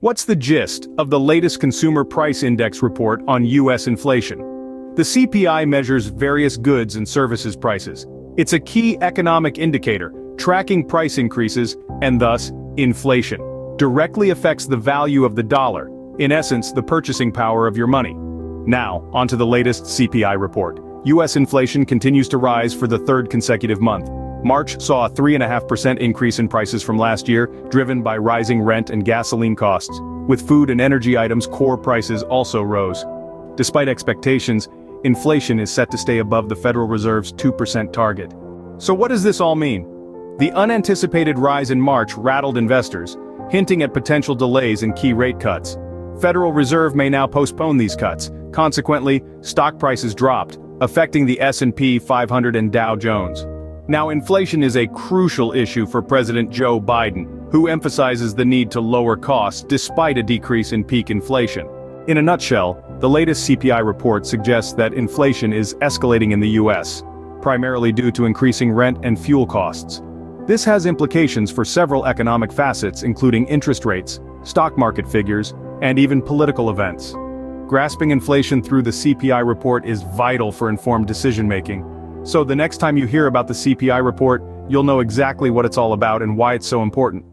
What's the gist of the latest Consumer Price Index report on U.S. inflation? The CPI measures various goods and services prices. It's a key economic indicator, tracking price increases, and thus, inflation. Directly affects the value of the dollar, in essence, the purchasing power of your money. Now, onto the latest CPI report. U.S. inflation continues to rise for the third consecutive month. March saw a 3.5% increase in prices from last year, driven by rising rent and gasoline costs. With food and energy items, core prices also rose. Despite expectations, inflation is set to stay above the Federal Reserve's 2% target. So what does this all mean? The unanticipated rise in March rattled investors, hinting at potential delays in key rate cuts. Federal Reserve may now postpone these cuts. Consequently, stock prices dropped, affecting the S&P 500 and Dow Jones. Now, inflation is a crucial issue for President Joe Biden, who emphasizes the need to lower costs despite a decrease in peak inflation. In a nutshell, the latest CPI report suggests that inflation is escalating in the U.S., primarily due to increasing rent and fuel costs. This has implications for several economic facets, including interest rates, stock market figures, and even political events. Grasping inflation through the CPI report is vital for informed decision-making. So the next time you hear about the CPI report, you'll know exactly what it's all about and why it's so important.